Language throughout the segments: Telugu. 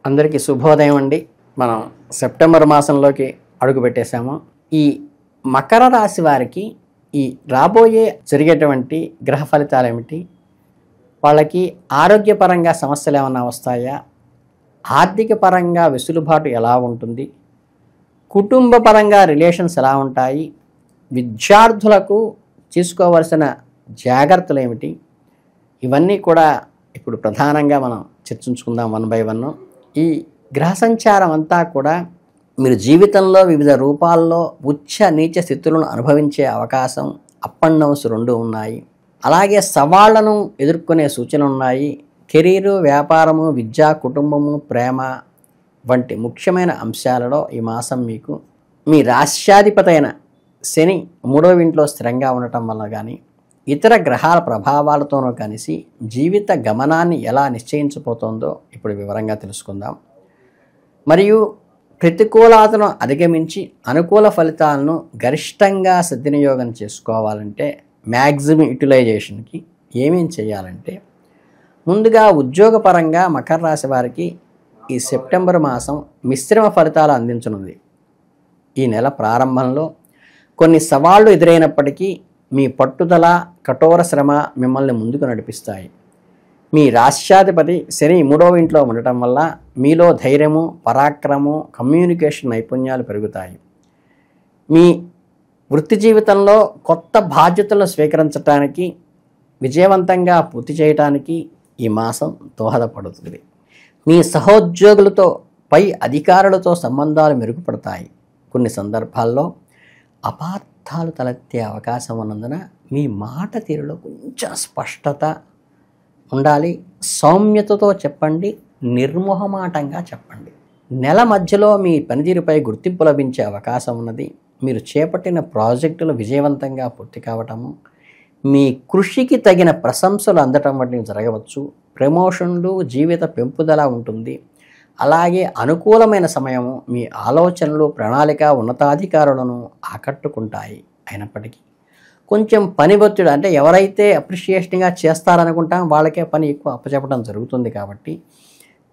అందరికీ శుభోదయం అండి. మనం సెప్టెంబర్ మాసంలోకి అడుగు పెట్టేశాము. ఈ మకర రాశి వారికి ఈ రాబోయే జరిగేటువంటి గ్రహ ఫలితాలు ఏమిటి, వాళ్ళకి ఆరోగ్యపరంగా సమస్యలు ఏమైనా వస్తాయా, ఆర్థిక పరంగా వెసులుబాటు ఎలా ఉంటుంది, కుటుంబ పరంగా రిలేషన్స్ ఎలా ఉంటాయి, విద్యార్థులకు తీసుకోవలసిన జాగ్రత్తలు ఏమిటి, ఇవన్నీ కూడా ఇప్పుడు ప్రధానంగా మనం చర్చించుకుందాం వన్ బై వన్. ఈ గ్రహ సంచారం అంతా కూడా మీరు జీవితంలో వివిధ రూపాల్లో ఉచ్చ నీచ స్థితులను అనుభవించే అవకాశం, అప్ అండ్ డౌన్స్ రెండు ఉన్నాయి. అలాగే సవాళ్లను ఎదుర్కొనే సూచనలు ఉన్నాయి. కెరీరు, వ్యాపారము, విద్య, కుటుంబము, ప్రేమ వంటి ముఖ్యమైన అంశాలలో ఈ మాసం మీకు మీ రాశ్యాధిపతి అయిన శని 3వ ఇంట్లో స్థిరంగా ఉండటం వల్ల కానీ, ఇతర గ్రహాల ప్రభావాలతోనూ కలిసి జీవిత గమనాన్ని ఎలా నిశ్చయించబోతోందో ఇప్పుడు వివరంగా తెలుసుకుందాం. మరియు ప్రతికూలతను అధిగమించి అనుకూల ఫలితాలను గరిష్టంగా సద్వినియోగం చేసుకోవాలంటే, మ్యాక్సిమం యూటిలైజేషన్కి ఏమేం చేయాలంటే, ముందుగా ఉద్యోగపరంగా మకర రాశి వారికి ఈ సెప్టెంబర్ మాసం మిశ్రమ ఫలితాలు అందించనుంది. ఈ నెల ప్రారంభంలో కొన్ని సవాళ్లు ఎదురైనప్పటికీ మీ పట్టుదల, కఠోర శ్రమ మిమ్మల్ని ముందుకు నడిపిస్తాయి. మీ రాశ్యాధిపతి శని 3వ ఇంట్లో ఉండటం వల్ల మీలో ధైర్యము, పరాక్రమము, కమ్యూనికేషన్ నైపుణ్యాలు పెరుగుతాయి. మీ వృత్తి జీవితంలో కొత్త బాధ్యతలను స్వీకరించడానికి, విజయవంతంగా పూర్తి చేయడానికి ఈ మాసం దోహదపడుతుంది. మీ సహోద్యోగులతో, పై అధికారులతో సంబంధాలు మెరుగుపడతాయి. కొన్ని సందర్భాల్లో అపార్థాలు తలెత్తే అవకాశం ఉన్నందున మీ మాట తీరులో కొంచెం స్పష్టత ఉండాలి. సౌమ్యతతో చెప్పండి, నిర్మోహమాటంగా చెప్పండి. నెల మధ్యలో మీ పనితీరుపై గుర్తింపు లభించే అవకాశం ఉన్నది. మీరు చేపట్టిన ప్రాజెక్టులు విజయవంతంగా పూర్తి కావటము, మీ కృషికి తగిన ప్రశంసలు అందటం వంటివి జరగవచ్చు. ప్రమోషన్లు, జీవిత పెంపుదల ఉంటుంది. అలాగే అనుకూలమైన సమయము మీ ఆలోచనలు, ప్రణాళిక ఉన్నతాధికారులను ఆకట్టుకుంటాయి. అయినప్పటికీ కొంచెం పని ఒత్తిడి, అంటే ఎవరైతే అప్రిషియేషన్గా చేస్తారనుకుంటాం వాళ్ళకే పని ఎక్కువ అప్పచెప్పడం జరుగుతుంది. కాబట్టి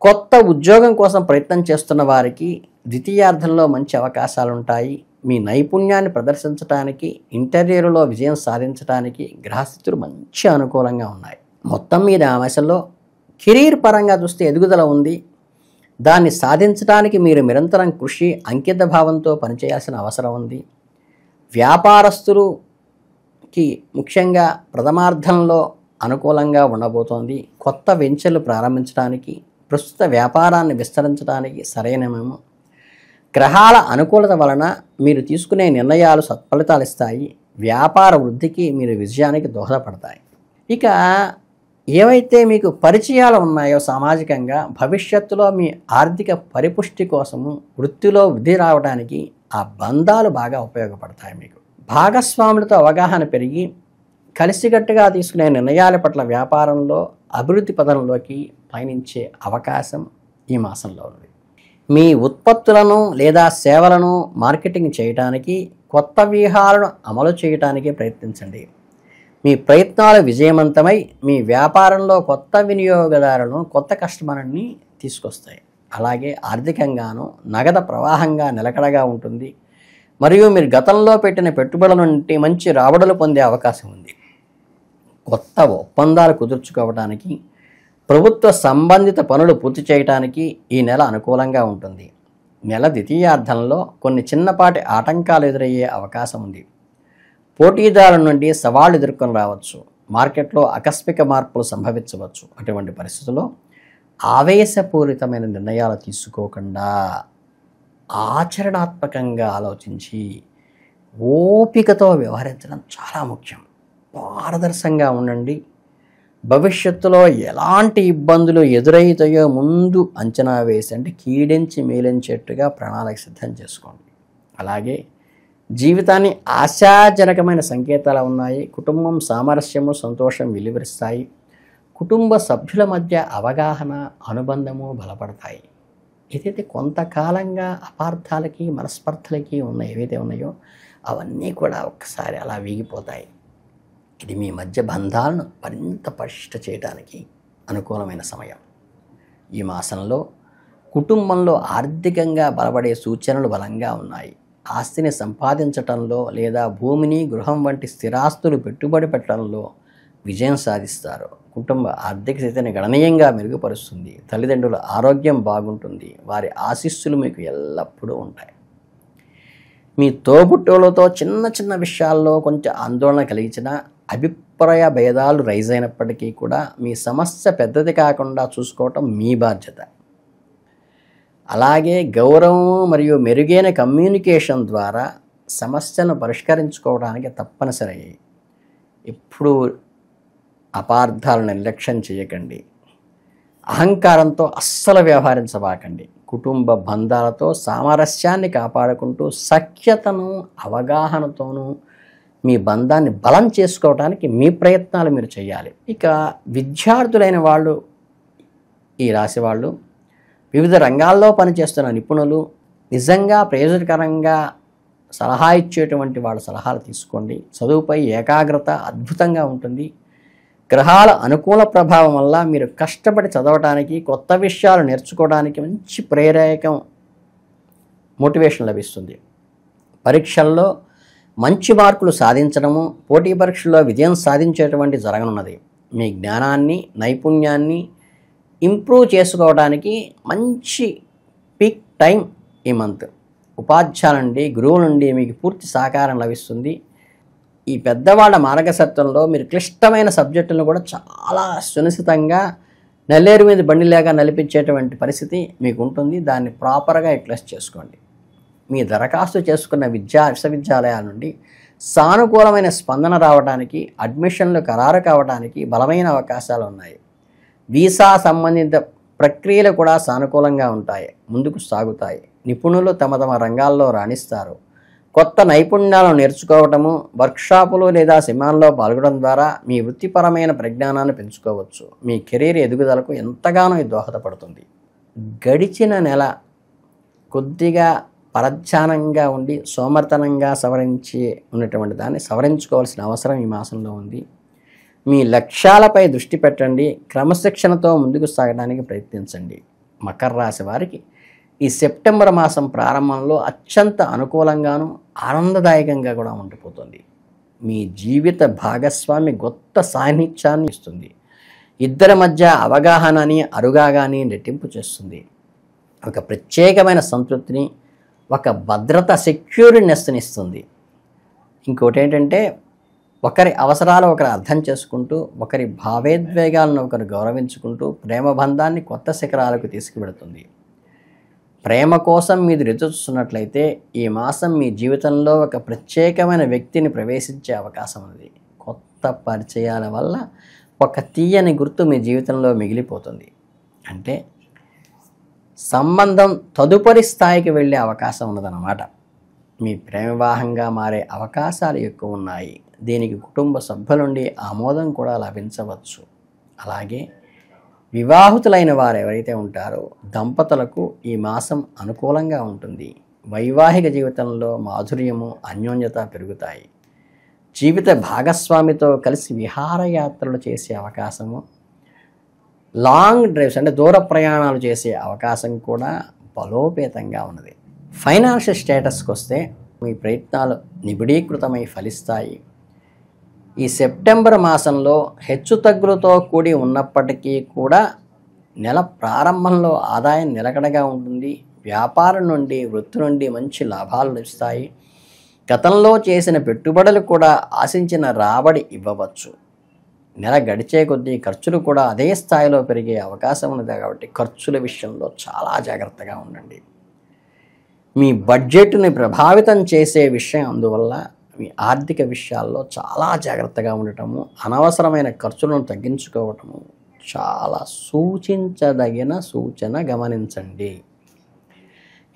కొత్త ఉద్యోగం కోసం ప్రయత్నం చేస్తున్న వారికి ద్వితీయార్థంలో మంచి అవకాశాలు ఉంటాయి. మీ నైపుణ్యాన్ని ప్రదర్శించడానికి, ఇంటర్వ్యూలో విజయం సాధించడానికి గ్రహస్థితులు మంచి అనుకూలంగా ఉన్నాయి. మొత్తం మీద ఆ మాసంలో కెరీర్ పరంగా చూస్తే ఎదుగుదల ఉంది. దాన్ని సాధించడానికి మీరు నిరంతరం కృషి, అంకిత భావంతో పనిచేయాల్సిన అవసరం ఉంది. వ్యాపారస్తులకి ముఖ్యంగా ప్రథమార్థంలో అనుకూలంగా ఉండబోతోంది. కొత్త వెంచర్లు ప్రారంభించడానికి, ప్రస్తుత వ్యాపారాన్ని విస్తరించడానికి సరైనమేమో. గ్రహాల అనుకూలత వలన మీరు తీసుకునే నిర్ణయాలు సత్ఫలితాలు ఇస్తాయి. వ్యాపార వృద్ధికి, మీరు విజయానికి దోహదపడతాయి. ఇక ఏవైతే మీకు పరిచయాలు ఉన్నాయో సామాజికంగా, భవిష్యత్తులో మీ ఆర్థిక పరిపుష్టి కోసము, వృత్తిలో వృద్ధి రావడానికి ఆ బంధాలు బాగా ఉపయోగపడతాయి. మీకు భాగస్వాములతో అవగాహన పెరిగి కలిసికట్టుగా తీసుకునే నిర్ణయాల పట్ల వ్యాపారంలో అభివృద్ధి పదంలోకి పయనించే అవకాశం ఈ మాసంలో ఉంది. మీ ఉత్పత్తులను లేదా సేవలను మార్కెటింగ్ చేయడానికి, కొత్త వ్యూహాలను అమలు చేయడానికి ప్రయత్నించండి. మీ ప్రయత్నాలు విజయవంతమై మీ వ్యాపారంలో కొత్త వినియోగదారులను, కొత్త కస్టమర్ని తీసుకొస్తాయి. అలాగే ఆర్థికంగాను నగదు ప్రవాహంగా నిలకడగా ఉంటుంది. మరియు మీరు గతంలో పెట్టిన పెట్టుబడుల నుండి మంచి రాబడులు పొందే అవకాశం ఉంది. కొత్త ఒప్పందాలు కుదుర్చుకోవడానికి, ప్రభుత్వ సంబంధిత పనులు పూర్తి చేయడానికి ఈ నెల అనుకూలంగా ఉంటుంది. నెల ద్వితీయార్థంలో కొన్ని చిన్నపాటి ఆటంకాలు ఎదురయ్యే అవకాశం ఉంది. పోటీదారుల నుండి సవాళ్లు ఎదుర్కొని రావచ్చు. మార్కెట్లో ఆకస్మిక మార్పులు సంభవించవచ్చు. అటువంటి పరిస్థితుల్లో ఆవేశపూరితమైన నిర్ణయాలు తీసుకోకుండా ఆచరణాత్మకంగా ఆలోచించి ఓపికతో వ్యవహరించడం చాలా ముఖ్యం. పారదర్శకంగా ఉండండి. భవిష్యత్తులో ఎలాంటి ఇబ్బందులు ఎదురవుతాయో ముందు అంచనా వేసి, అంటే కీడించి మేలించేట్టుగా ప్రణాళిక సిద్ధం చేసుకోండి. అలాగే జీవితాన్ని ఆశాజనకమైన సంకేతాలు ఉన్నాయి. కుటుంబం సామరస్యము, సంతోషం వెలువరిస్తాయి. కుటుంబ సభ్యుల మధ్య అవగాహన, అనుబంధము బలపడతాయి. ఏదైతే కొంతకాలంగా అపార్థాలకి, మనస్పర్ధలకి ఏవైతే ఉన్నాయో అవన్నీ కూడా ఒక్కసారి అలా వీగిపోతాయి. ఇది మీ మధ్య బంధాలను మరింత పటిష్ట చేయడానికి అనుకూలమైన సమయం. ఈ మాసంలో కుటుంబంలో ఆర్థికంగా బలపడే సూచనలు బలంగా ఉన్నాయి. ఆస్తిని సంపాదించటంలో లేదా భూమిని, గృహం వంటి స్థిరాస్తులు పెట్టుబడి పెట్టడంలో విజయం సాధిస్తారు. కుటుంబ ఆర్థిక స్థితిని గణనీయంగా మెరుగుపరుస్తుంది. తల్లిదండ్రుల ఆరోగ్యం బాగుంటుంది. వారి ఆశీస్సులు మీకు ఎల్లప్పుడూ ఉంటాయి. మీ తోబుట్టువులతో చిన్న చిన్న విషయాల్లో కొంచెం ఆందోళన కలిగించిన అభిప్రాయ భేదాలు రైజ్ అయినప్పటికీ కూడా మీ సమస్య పెద్దది కాకుండా చూసుకోవటం మీ బాధ్యత. అలాగే గౌరవం మరియు మెరుగైన కమ్యూనికేషన్ ద్వారా సమస్యను పరిష్కరించుకోవడానికి తప్పనిసరి. ఇప్పుడు అపార్థాలను నిర్లక్ష్యం చేయకండి. అహంకారంతో అస్సలు వ్యవహరించబాకండి. కుటుంబ బంధాలతో సామరస్యాన్ని కాపాడుకుంటూ సఖ్యతను, అవగాహనతోనూ మీ బంధాన్ని బలం చేసుకోవడానికి మీ ప్రయత్నాలు మీరు చేయాలి. ఇక విద్యార్థులైన వాళ్ళు, ఈ రాశి వాళ్ళు, వివిధ రంగాల్లో పనిచేస్తున్న నిపుణులు, నిజంగా ప్రయోజనకరంగా సలహా ఇచ్చేటువంటి వాళ్ళ సలహాలు తీసుకోండి. చదువుపై ఏకాగ్రత అద్భుతంగా ఉంటుంది. గ్రహాల అనుకూల ప్రభావం వల్ల మీరు కష్టపడి చదవడానికి, కొత్త విషయాలు నేర్చుకోవడానికి మంచి ప్రేరకం, మోటివేషన్ లభిస్తుంది. పరీక్షల్లో మంచి మార్కులు సాధించడము, పోటీ పరీక్షల్లో విజయం సాధించేటువంటి జరగనున్నది. మీ జ్ఞానాన్ని, నైపుణ్యాన్ని ఇంప్రూవ్ చేసుకోవడానికి మంచి పీక్ టైం ఈ మంత్. ఉపాధ్యాయుల నుండి, గురువుల నుండి మీకు పూర్తి సహకారం లభిస్తుంది. ఈ పెద్దవాళ్ళ మార్గదర్శకత్వంలో మీరు క్లిష్టమైన సబ్జెక్టులను కూడా చాలా సునిశ్చితంగా నల్లేరు మీద బండిలాగా నలిపించేటువంటి పరిస్థితి మీకు ఉంటుంది. దాన్ని ప్రాపర్గా యూటిలైజ్ చేసుకోండి. మీ దరఖాస్తు చేసుకున్న విశ్వవిద్యాలయాల నుండి సానుకూలమైన స్పందన రావడానికి, అడ్మిషన్లు ఖరారు కావడానికి బలమైన అవకాశాలు ఉన్నాయి. వీసా సంబంధిత ప్రక్రియలు కూడా సానుకూలంగా ఉంటాయి, ముందుకు సాగుతాయి. నిపుణులు తమ తమ రంగాల్లో రాణిస్తారు. కొత్త నైపుణ్యాలను నేర్చుకోవటము, వర్క్షాపులు లేదా సెమినార్లో పాల్గొనడం ద్వారా మీ వృత్తిపరమైన పరిజ్ఞానాన్ని పెంచుకోవచ్చు. మీ కెరీర్ ఎదుగుదలకు ఎంతగానో ఇది దోహదపడుతుంది. గడిచిన నెల కొద్దిగా పరధ్యానంగా ఉండి సోమర్తనంగా సవరించి ఉన్నటువంటి దాన్ని సవరించుకోవాల్సిన అవసరం ఈ మాసంలో ఉంది. మీ లక్ష్యాలపై దృష్టి పెట్టండి. క్రమశిక్షణతో ముందుకు సాగడానికి ప్రయత్నించండి. మకర రాశి వారికి ఈ సెప్టెంబర్ మాసం ప్రారంభంలో అత్యంత అనుకూలంగాను ఆనందదాయకంగా కూడా ఉండిపోతుంది. మీ జీవిత భాగస్వామి కొత్త సాన్నిధ్యాన్ని ఇస్తుంది. ఇద్దరి మధ్య అవగాహనని, అరుగాగాని రెట్టింపు చేస్తుంది. ఒక ప్రత్యేకమైన సంతృప్తిని, ఒక భద్రత, సెక్యూరినెస్ని ఇస్తుంది. ఇంకోటి ఏంటంటే, ఒకరి అవసరాలు ఒకరు అర్థం చేసుకుంటూ, ఒకరి భావోద్వేగాలను ఒకరు గౌరవించుకుంటూ ప్రేమ బంధాన్ని కొత్త శిఖరాలకు తీసుకువెడుతుంది. ప్రేమ కోసం మీరు ఎదురు చూస్తున్నట్లయితే ఈ మాసం మీ జీవితంలో ఒక ప్రత్యేకమైన వ్యక్తిని ప్రవేశించే అవకాశం ఉంది. కొత్త పరిచయాల వల్ల ఒక తీయని గుర్తు మీ జీవితంలో మిగిలిపోతుంది. అంటే సంబంధం తదుపరి స్థాయికి వెళ్ళే అవకాశం ఉన్నదన్నమాట. మీ ప్రేమ వివాహంగా మారే అవకాశాలు ఎక్కువ ఉన్నాయి. దీనికి కుటుంబ సభ్యుల నుండి ఆమోదం కూడా లభించవచ్చు. అలాగే వివాహితులైన వారు ఎవరైతే ఉంటారో దంపతులకు ఈ మాసం అనుకూలంగా ఉంటుంది. వైవాహిక జీవితంలో మాధుర్యము, అన్యోన్యత పెరుగుతాయి. జీవిత భాగస్వామితో కలిసి విహారయాత్రలు చేసే అవకాశము, లాంగ్ డ్రైవ్స్ అంటే దూర ప్రయాణాలు చేసే అవకాశం కూడా బలోపేతంగా ఉన్నది. ఫైనాన్షియల్ స్టేటస్కి వస్తే మీ ప్రయత్నాలు నిబిడీకృతమై ఫలిస్తాయి. ఈ సెప్టెంబర్ మాసంలో హెచ్చుతగ్గులతో కూడి ఉన్నప్పటికీ కూడా నెల ప్రారంభంలో ఆదాయం నిలకడగా ఉంటుంది. వ్యాపారం నుండి, వృత్తి నుండి మంచి లాభాలు లభిస్తాయి. గతంలో చేసిన పెట్టుబడులు కూడా ఆశించిన రాబడి ఇవ్వవచ్చు. నెల గడిచే కొద్దీ ఖర్చులు కూడా అదే స్థాయిలో పెరిగే అవకాశం ఉంది. కాబట్టి ఖర్చుల విషయంలో చాలా జాగ్రత్తగా ఉండండి. మీ బడ్జెట్ని ప్రభావితం చేసే విషయం, అందువల్ల మీ ఆర్థిక విషయాల్లో చాలా జాగ్రత్తగా ఉండటము, అనవసరమైన ఖర్చులను తగ్గించుకోవటము చాలా సూచించదగిన సూచన, గమనించండి.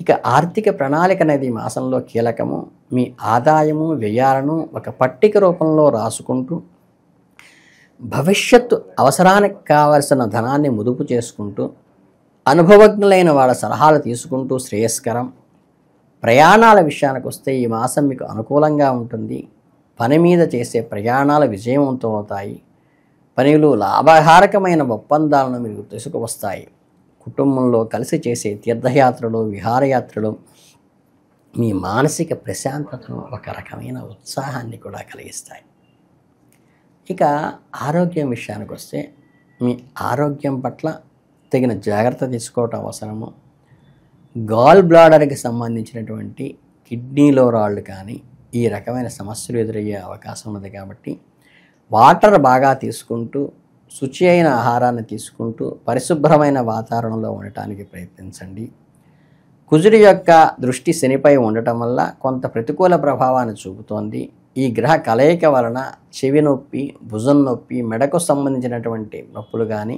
ఇక ఆర్థిక ప్రణాళిక అనేది ఈ మాసంలో కీలకము. మీ ఆదాయము, వ్యయాలను ఒక పట్టిక రూపంలో రాసుకుంటూ భవిష్యత్తు అవసరానికి కావలసిన ధనాన్ని ముదుపు చేసుకుంటూ, అనుభవజ్ఞులైన వాళ్ళ సలహాలు తీసుకుంటూ శ్రేయస్కరం. ప్రయాణాల విషయానికి వస్తే ఈ మాసం మీకు అనుకూలంగా ఉంటుంది. పని మీద చేసే ప్రయాణాలు విజయవంతం అవుతాయి. పనులు లాభకారకమైన ఒప్పందాలను మీకు తీసుకువస్తాయి. కుటుంబంలో కలిసి చేసే తీర్థయాత్రలు, విహారయాత్రలు మీ మానసిక ప్రశాంతతను, ఒక రకమైన ఉత్సాహాన్ని కూడా కలిగిస్తాయి. ఇక ఆరోగ్యం విషయానికి వస్తే, మీ ఆరోగ్యం పట్ల తగిన జాగ్రత్త తీసుకోవటం అవసరము. గాల్ బ్లాడర్కి సంబంధించినటువంటి కిడ్నీలో రాళ్ళు కానీ ఈ రకమైన సమస్యలు ఎదురయ్యే అవకాశం ఉన్నది. కాబట్టి వాటర్ బాగా తీసుకుంటూ, శుచి అయిన ఆహారాన్ని తీసుకుంటూ, పరిశుభ్రమైన వాతావరణంలో ఉండటానికి ప్రయత్నించండి. కుజుడి యొక్క దృష్టి శనిపై ఉండటం వల్ల కొంత ప్రతికూల ప్రభావాన్ని చూపుతోంది. ఈ గ్రహ కలయిక వలన చెవి నొప్పి, భుజం నొప్పి, మెడకు సంబంధించినటువంటి నొప్పులు కానీ,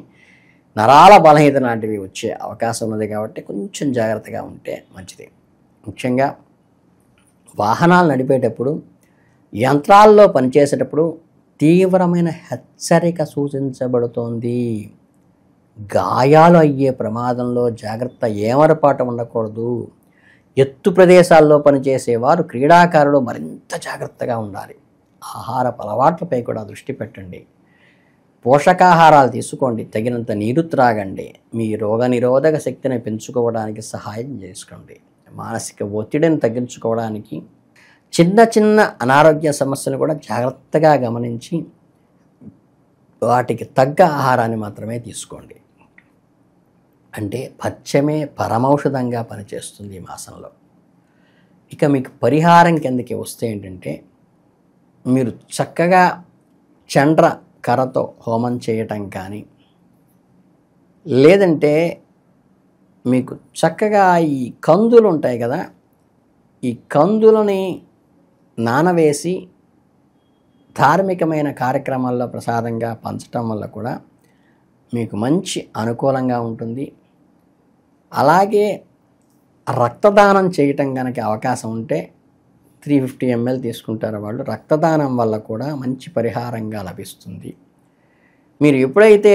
నరాల బలహీనత లాంటివి వచ్చే అవకాశం ఉన్నది. కాబట్టి కొంచెం జాగ్రత్తగా ఉంటే మంచిది. ముఖ్యంగా వాహనాలు నడిపేటప్పుడు, యంత్రాల్లో పనిచేసేటప్పుడు తీవ్రమైన హెచ్చరిక సూచించబడుతోంది. గాయాలు అయ్యే ప్రమాదంలో జాగ్రత్త ఏమరపాటు ఉండకూడదు. ఎత్తు ప్రదేశాల్లో పనిచేసేవారు, క్రీడాకారులు మరింత జాగ్రత్తగా ఉండాలి. ఆహారపు అలవాట్లపై కూడా దృష్టి పెట్టండి. పోషకాహారాలు తీసుకోండి, తగినంత నీరు త్రాగండి. మీ రోగనిరోధక శక్తిని పెంచుకోవడానికి సహాయం చేసుకోండి. మానసిక ఒత్తిడిని తగ్గించుకోవడానికి చిన్న చిన్న అనారోగ్య సమస్యలు కూడా జాగ్రత్తగా గమనించి వాటికి తగ్గ ఆహారాన్ని మాత్రమే తీసుకోండి. అంటే పథ్యమే పరమౌషధంగా పనిచేస్తుంది ఈ మాసంలో. ఇక మీకు పరిహారం కిందకి వస్తే ఏంటంటే, మీరు చక్కగా చండ్ర కర్రతో హోమం చేయటం కానీ, లేదంటే మీకు చక్కగా ఈ కందులు ఉంటాయి కదా, ఈ కందులని నానవేసి ధార్మికమైన కార్యక్రమాల్లో ప్రసాదంగా పంచటం వల్ల కూడా మీకు మంచి అనుకూలంగా ఉంటుంది. అలాగే రక్తదానం చేయటం కనుక అవకాశం ఉంటే 350 ml తీసుకుంటారు వాళ్ళు. రక్తదానం వల్ల కూడా మంచి పరిహారంగా లభిస్తుంది. మీరు ఎప్పుడైతే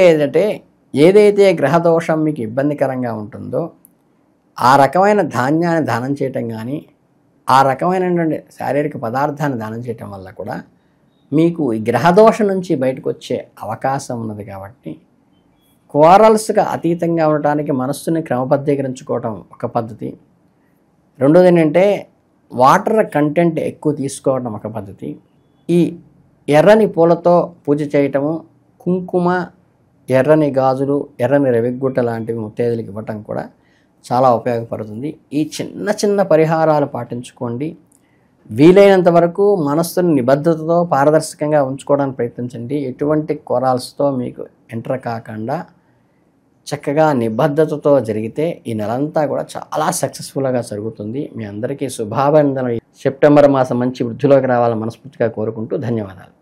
ఏదైతే గ్రహదోషం మీకు ఇబ్బందికరంగా ఉంటుందో ఆ రకమైన ధాన్యాన్ని దానం చేయటం కానీ, ఆ రకమైనటువంటి శారీరక పదార్థాన్ని దానం చేయటం వల్ల కూడా మీకు ఈ గ్రహదోషం నుంచి బయటకు వచ్చే అవకాశం ఉన్నది. కాబట్టి కోరల్స్గా అతీతంగా ఉండటానికి మనస్సుని క్రమబద్ధీకరించుకోవటం ఒక పద్ధతి. రెండోది ఏంటంటే వాటర్ కంటెంట్ ఎక్కువ తీసుకోవడం ఒక పద్ధతి. ఈ ఎర్రని పూలతో పూజ చేయటము, కుంకుమ, ఎర్రని గాజులు, ఎర్రని రవిగుట్ట లాంటివి ముత్తైదులకు ఇవ్వటం కూడా చాలా ఉపయోగపడుతుంది. ఈ చిన్న చిన్న పరిహారాలు పాటించుకోండి. వీలైనంత వరకు మనస్సుని నిబద్ధతతో పారదర్శకంగా ఉంచుకోవడానికి ప్రయత్నించండి. ఎటువంటి కొరాల్స్తో మీకు ఎంటర్ కాకుండా చక్కగా నిబద్ధతతో జరిగితే ఈ నెలంతా కూడా చాలా సక్సెస్ఫుల్గా జరుగుతుంది. మీ అందరికీ శుభాభినందనలు. సెప్టెంబర్ మాసం మంచి వృద్ధిలోకి రావాలని మనస్ఫూర్తిగా కోరుకుంటూ ధన్యవాదాలు.